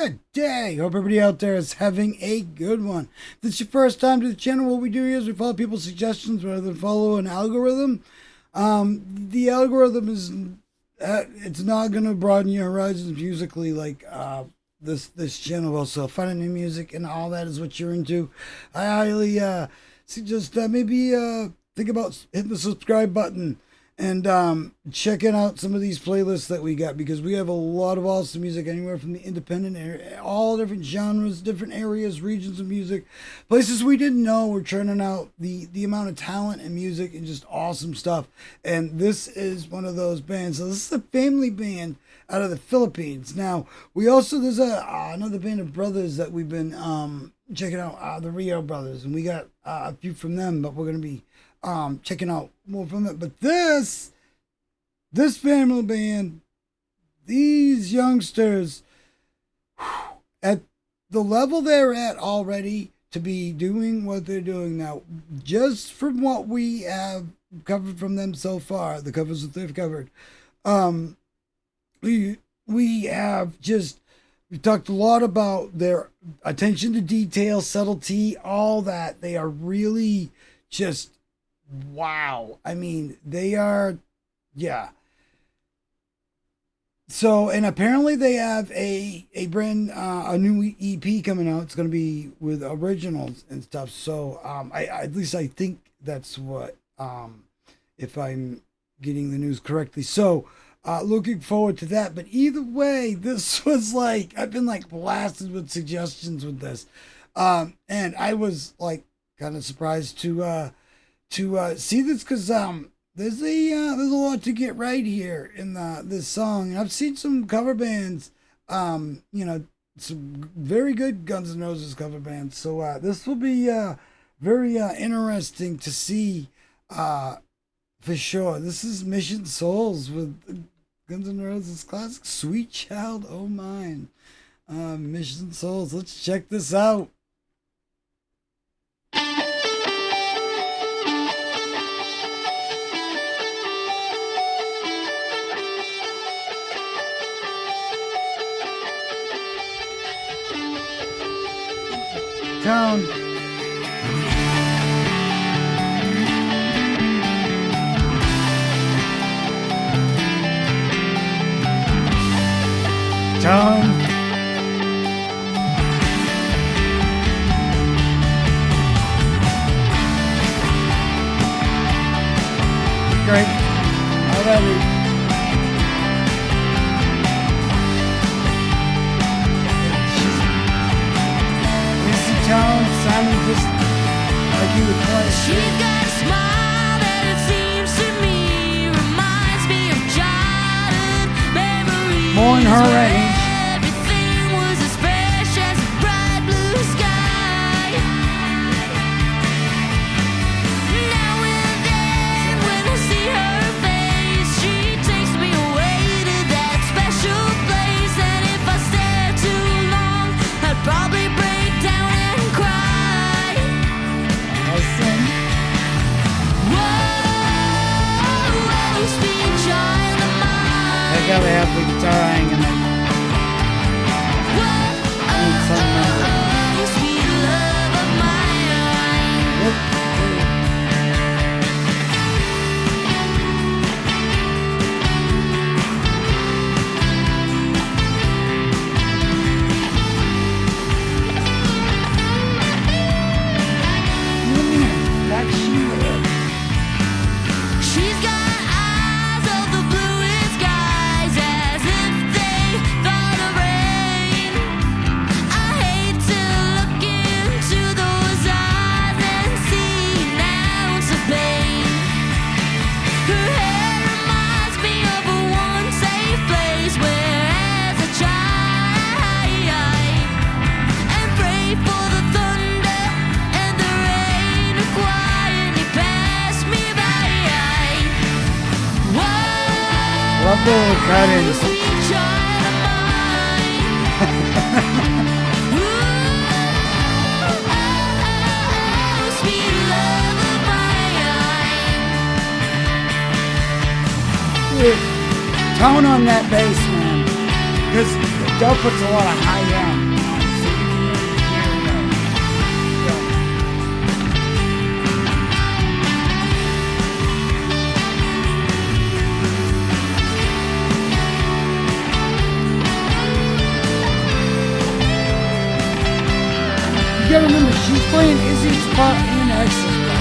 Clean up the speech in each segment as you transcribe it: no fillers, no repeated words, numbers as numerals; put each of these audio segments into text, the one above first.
good day. Hope everybody out there is having a good one. If this is your first time to the channel, what we do here is we follow people's suggestions rather than follow an algorithm. The algorithm is it's not going to broaden your horizons musically like this channel will. So finding new music and all that is what you're into. I highly suggest maybe think about hitting the subscribe button and checking out some of these playlists that we got, because we have a lot of awesome music, anywhere from the independent area, all different genres, different areas, regions of music, places we didn't know. We're churning out the amount of talent and music and just awesome stuff. And this is one of those bands. So this is a family band out of the Philippines. Now, we also, there's another band of brothers that we've been checking out, the Rio Brothers, and we got a few from them, but we're going to be checking out more from it. But this family band, these youngsters, at the level they're at already, to be doing what they're doing now, just from what we have covered from them so far, the covers that they've covered, we have just, we talked a lot about their attention to detail, subtlety, all that. They are really just wow. I mean, they are, yeah. So, and apparently they have a new EP coming out. It's going to be with originals and stuff. So, I at least I think that's what, if I'm getting the news correctly. So, looking forward to that. But either way, this was like, I've been like blasted with suggestions with this. And I was like kind of surprised to see this, because there's a lot to get right here in this song. And I've seen some cover bands, you know, some very good Guns N' Roses cover bands. So this will be very interesting to see for sure. This is Mission Souls with Guns N' Roses classic Sweet Child O' Mine. Mission Souls. Let's check this out. Town. Great. Alrighty. Sounding just like you would play. She's got a smile that it seems to me reminds me of childhood memories. More in her range. Everything was as fresh as a bright blue sky. Now and then when I see her face, she takes me away to that special place. And if I stare too long, I'd probably break down and cry. I gotta have the guitar hanging there. I need some sweet love of mine. She's got eyes of the bluest skies, as if they thought of rain. I hate to look into those eyes and see an ounce of pain. Her hair reminds me of a one safe place where, as a child, and pray for the thunder and the rain to quietly pass me by. Love the little cut-ins. Sweet child of mine. Sweet love of mine. Tone on that bass, man. Because Duff puts a lot of high end. So you can really hear it. You gotta remember, she's playing Izzy's part in X's part.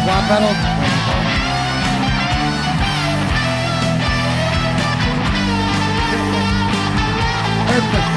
Wah pedal. Perfect.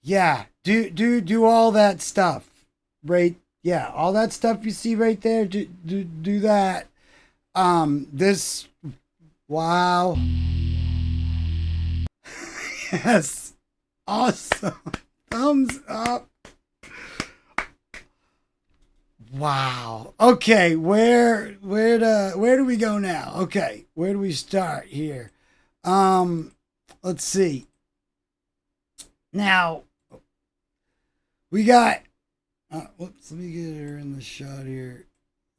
Yeah, do all that stuff, right? Yeah, all that stuff you see right there. Do that. This, wow, yes, awesome, thumbs up. Wow. Okay, where do we go now? Okay, where do we start here? Let's see. Now we got. Whoops. Let me get her in the shot here.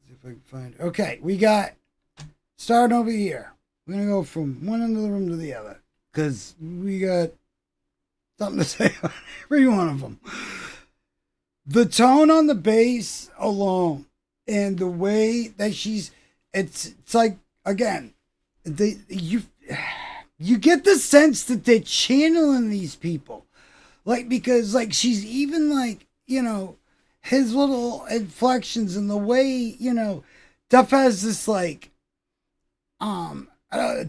See if I can find her. Okay, we got. Starting over here. We're gonna go from one end of the room to the other because we got something to say on every one of them. The tone on the bass alone and the way that it's like, again, you get the sense that they're channeling these people, like, because like she's even like, his little inflections and the way, Duff has this like a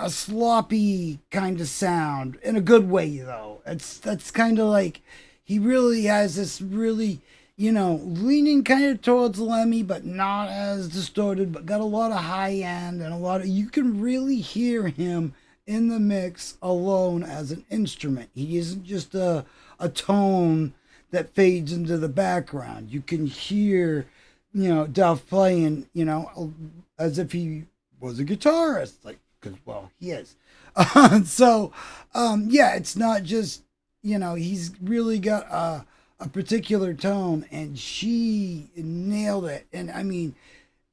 sloppy kind of sound in a good way though. That's kind of like he really has this really, leaning kind of towards Lemmy, but not as distorted, but got a lot of high end and you can really hear him in the mix alone as an instrument. He isn't just a tone that fades into the background. You can hear, Duff playing, as if he was a guitarist, like, because, well, he is. So, yeah, it's not just, he's really got a particular tone, and she nailed it. And I mean,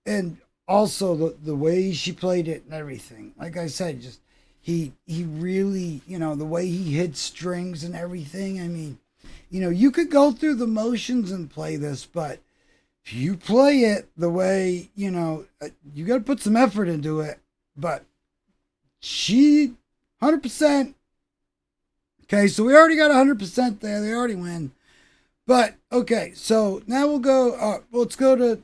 and also the way she played it and everything. Like I said, just he really, the way he hit strings and everything. I mean, you could go through the motions and play this, but if you play it the way, you got to put some effort into it. But she 100%. Okay, so we already got 100% there. They already win. But okay, so now we'll go. Let's go to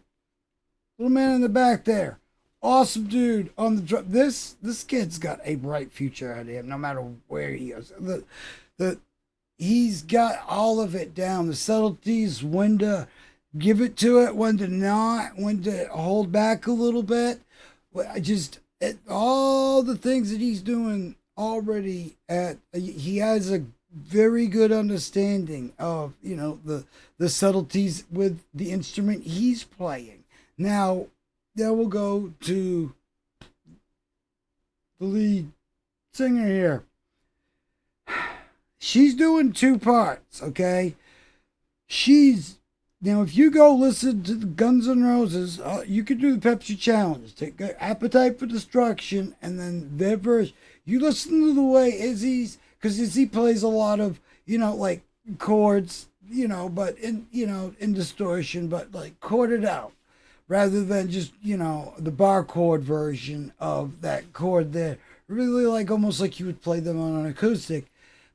little man in the back there. Awesome dude on the drum. This kid's got a bright future ahead of him, no matter where he goes. He's got all of it down. The subtleties, when to give it to it, when to not, when to hold back a little bit. All the things that he's doing already. He has a very good understanding of the subtleties with the instrument he's playing. Now we'll go to the lead singer here. She's doing two parts, okay? If you go listen to the Guns N' Roses, you could do the Pepsi Challenge. Take Appetite for Destruction, and then their version. You listen to the way Izzy's, because Izzy plays a lot of, like chords, but in distortion, but like chorded out, rather than just, the bar chord version of that chord there. Really like almost like you would play them on an acoustic.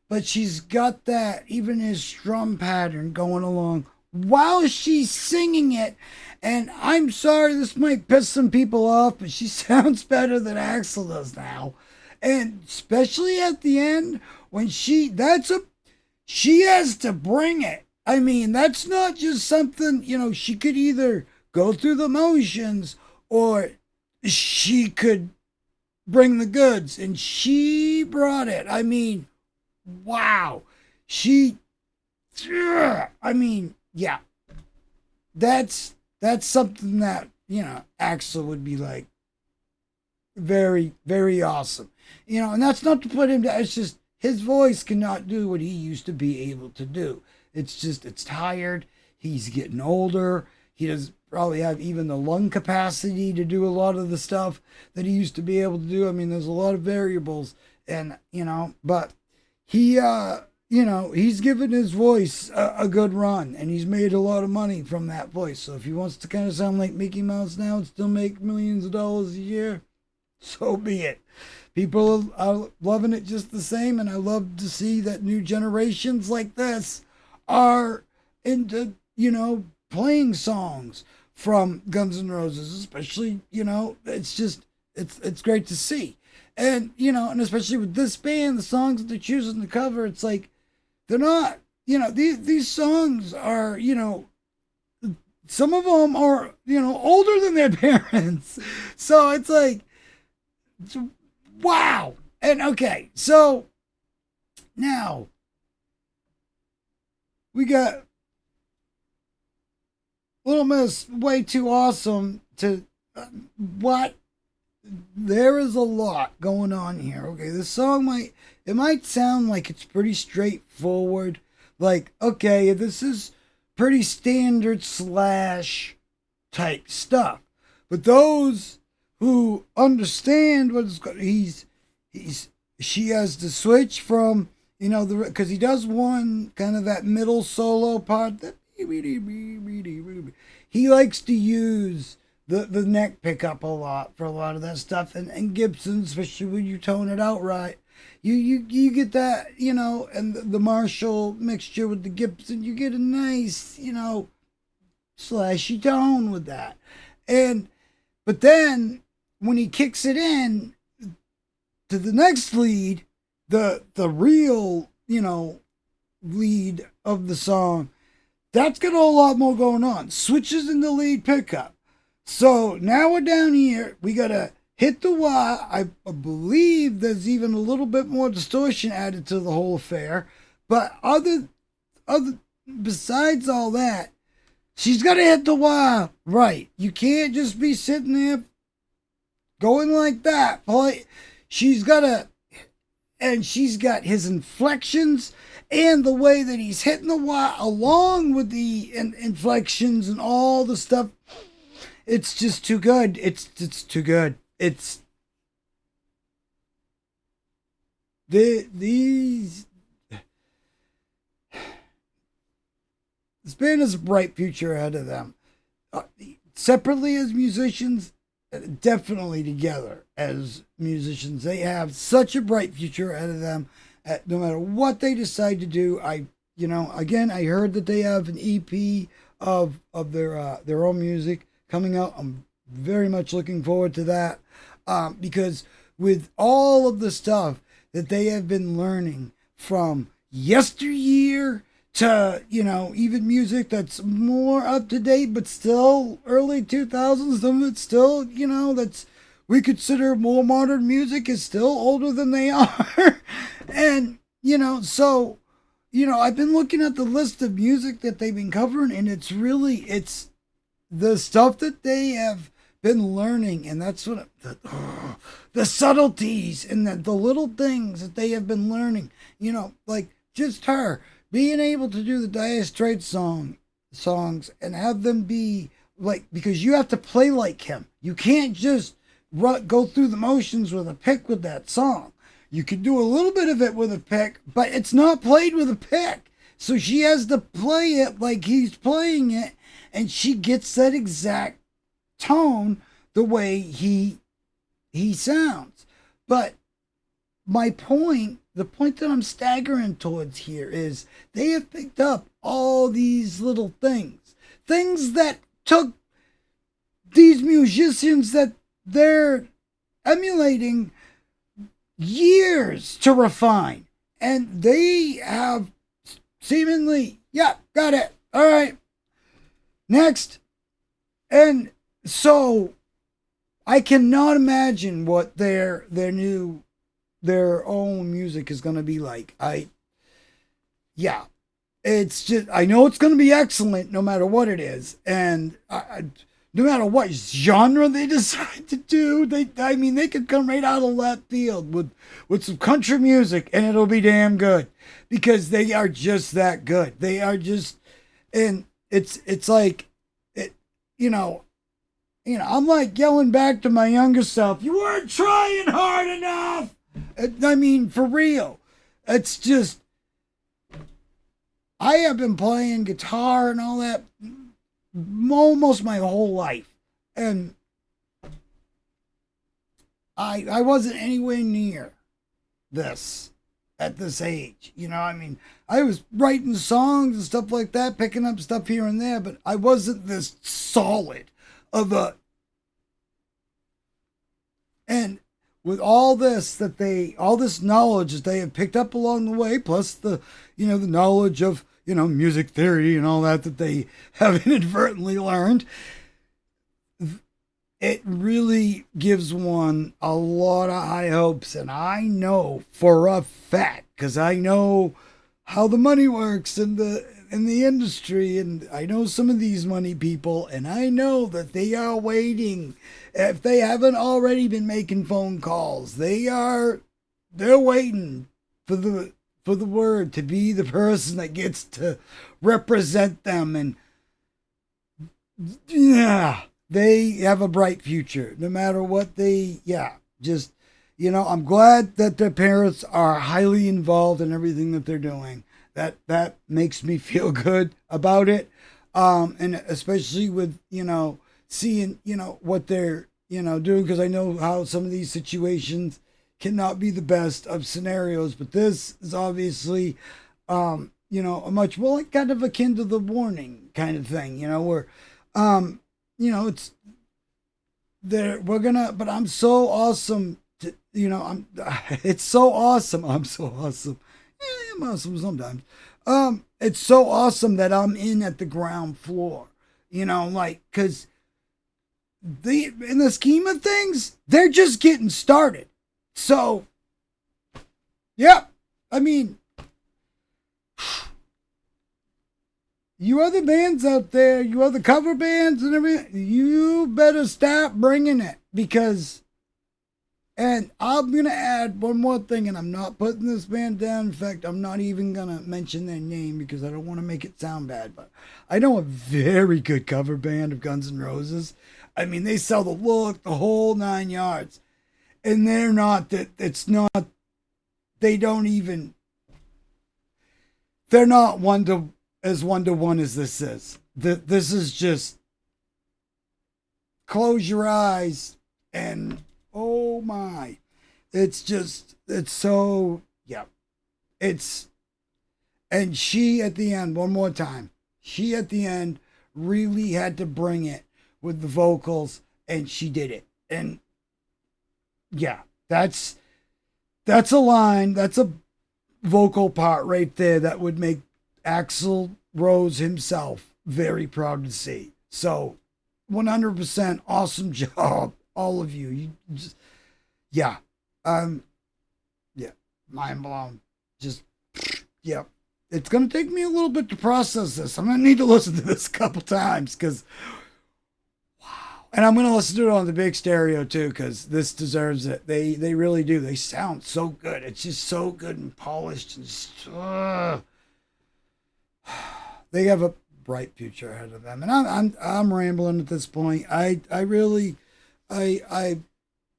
But she's got that, even his strum pattern going along while she's singing it. And I'm sorry, this might piss some people off, but she sounds better than Axl does now. And especially at the end, when she has to bring it. I mean, that's not just something, she could either go through the motions or she could bring the goods. And she brought it. I mean, wow. Yeah. That's something that, Axl would be like very, very awesome. And that's not to put him down. It's just his voice cannot do what he used to be able to do. It's tired. He's getting older. He doesn't probably have even the lung capacity to do a lot of the stuff that he used to be able to do. I mean, there's a lot of variables, and, but he, he's given his voice a good run, and he's made a lot of money from that voice. So if he wants to kind of sound like Mickey Mouse now and still make millions of dollars a year, so be it. People are loving it just the same, and I love to see that new generations like this are into, playing songs from Guns N' Roses, especially, it's great to see. And, and especially with this band, the songs that they're choosing to cover, it's like, they're not, these songs are, some of them are, older than their parents. So it's like, wow. And okay, so now we got Little Miss Way Too Awesome to what? There is a lot going on here. Okay, this song might sound like it's pretty straightforward. Like, okay, this is pretty standard Slash type stuff. But those who understand what she has to switch from, because he does one kind of that middle solo part that he likes to use the neck pickup a lot for a lot of that stuff, and Gibson, especially when you tone it out right, you get that, and the Marshall mixture with the Gibson, you get a nice, slashy tone with that. But then when he kicks it in to the next lead, the real, lead of the song, that's got a lot more going on. Switches in the lead pickup. So now we're down here. We got to hit the wah. I believe there's even a little bit more distortion added to the whole affair. But besides all that, she's got to hit the wah right. You can't just be sitting there going like that. She's got his inflections and the way that he's hitting the wire along with the inflections and all the stuff. It's just too good. It's too good. This band has a bright future ahead of them. Separately as musicians, definitely together as musicians, they have such a bright future ahead of them. No matter what they decide to do, I heard that they have an EP of their own music coming out. I'm very much looking forward to that, because with all of the stuff that they have been learning from yesteryear to, even music that's more up to date, but still early 2000s, some of it's still, that's we consider more modern music is still older than they are. And, so, I've been looking at the list of music that they've been covering, and it's the stuff that they have been learning, and that's what the subtleties and the little things that they have been learning, like just her being able to do the Dire Straits songs and have them be like, because you have to play like him. You can't just go through the motions with a pick with that song. You can do a little bit of it with a pick, but it's not played with a pick. So she has to play it like he's playing it, and she gets that exact tone the way he sounds. But the point that I'm staggering towards here is they have picked up all these little things that took these musicians that they're emulating years to refine, and they have seemingly, got it, all right, next. And so I cannot imagine what their own music is going to be like. It's just, I know it's going to be excellent no matter what it is. And no matter what genre they decide to do, they could come right out of left field with some country music, and it'll be damn good, because they are just that good. They are just, and it's like, I'm like yelling back to my younger self, you weren't trying hard enough. For real. It's just, I have been playing guitar and all that almost my whole life, and I wasn't anywhere near this at this age. I was writing songs and stuff like that, picking up stuff here and there, but I wasn't this solid of a. And with all this knowledge that they have picked up along the way, plus the knowledge of, music theory and all that they have inadvertently learned, it really gives one a lot of high hopes. And I know for a fact, because I know how the money works in the industry, and I know some of these money people, and I know that they are waiting. If they haven't already been making phone calls, they're waiting for the word to be the person that gets to represent them. And they have a bright future no matter what I'm glad that their parents are highly involved in everything that they're doing. That makes me feel good about it. And especially with, seeing, what they're, doing, because I know how some of these situations cannot be the best of scenarios, but this is obviously, a much more like kind of akin to The Warning kind of thing, where, it's there. But I'm so awesome to, it's so awesome. I'm so awesome. Yeah, I'm awesome sometimes. It's so awesome that I'm in at the ground floor, cause in the scheme of things, they're just getting started. So, you other bands out there, you other cover bands and everything, you better stop bringing it, because And I'm going to add one more thing, and I'm not putting this band down. In fact, I'm not even going to mention their name because I don't want to make it sound bad. But I know a very good cover band of Guns N' Roses. I mean, they sell the look, the whole 9 yards. And they're not that, it's not, they don't even, they're not one to one as this is. This is just close your eyes and oh my, it's so, yeah. And she at the end, one more time, she at the end really had to bring it with the vocals, and she did it. And yeah, that's a line, that's a vocal part right there that would make Axl Rose himself very proud to see. So 100% awesome job, all of you. You just, yeah, yeah, mind blown. Just, yeah. It's gonna take me a little bit to process this. I'm gonna need to listen to this a couple times because, wow. And I'm gonna listen to it on the big stereo too because this deserves it. They really do. They sound so good. It's just so good and polished and just, they have a bright future ahead of them. And I'm rambling at this point. I really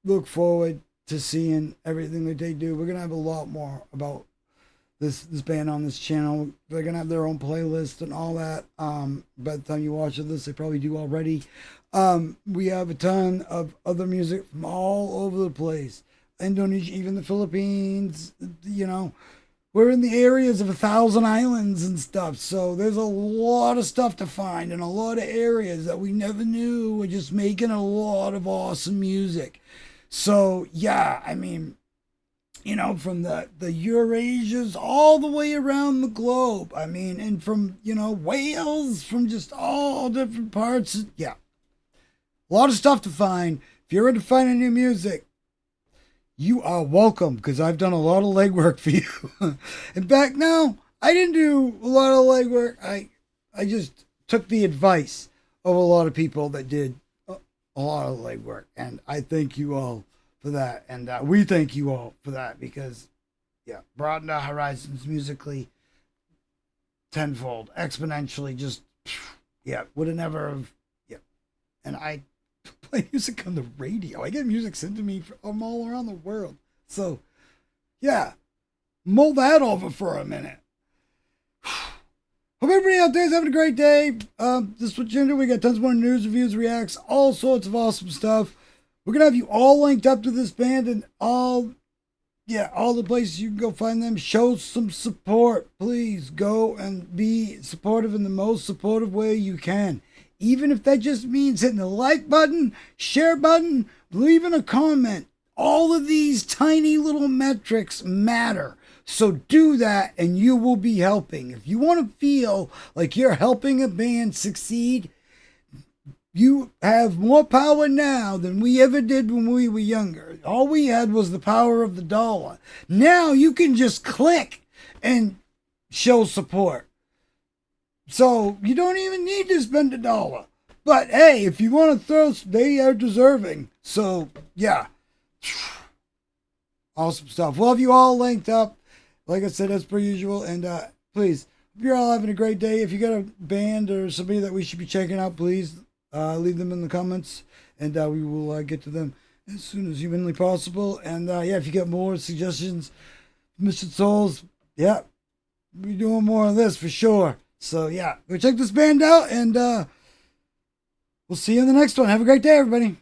look forward to seeing everything that they do. We're gonna have a lot more about this band on this channel. They're gonna have their own playlist and all that. By the time you watch this, they probably do already. We have a ton of other music from all over the place. Indonesia, even the Philippines, you know. We're in the areas of 1,000 islands and stuff, so there's a lot of stuff to find in a lot of areas that we never knew. We're just making a lot of awesome music. So, yeah, I mean, you know, from the Eurasias all the way around the globe. I mean, and from, you know, Wales, from just all different parts. Yeah, a lot of stuff to find. If you're into finding new music, you are welcome, because I've done a lot of legwork for you. In fact, no, I didn't do a lot of legwork. I just took the advice of a lot of people that did a lot of legwork, and I thank you all for that, and we thank you all for that, because, yeah, broadened our horizons musically tenfold, exponentially, just, yeah, would have never have, yeah, and I play music on the radio. I get music sent to me from all around the world. So, yeah, mull that over for a minute. Hope everybody out there is having a great day. This is what you're into. We got tons more news, reviews, reacts, all sorts of awesome stuff. We're going to have you all linked up to this band and all the places you can go find them. Show some support. Please go and be supportive in the most supportive way you can. Even if that just means hitting the like button, share button, leaving a comment. All of these tiny little metrics matter. So do that and you will be helping. If you want to feel like you're helping a band succeed, you have more power now than we ever did when we were younger. All we had was the power of the dollar. Now you can just click and show support. So you don't even need to spend $1. But hey, if you want to throw, they are deserving. So yeah, awesome stuff. We'll have you all linked up, like I said, as per usual. And please, if you're all having a great day, if you got a band or somebody that we should be checking out, please leave them in the comments, and we will get to them as soon as humanly possible. And yeah, if you got more suggestions, Mr. Souls, yeah, we're doing more of this for sure. So yeah, go check this band out, and we'll see you in the next one. Have a great day, everybody.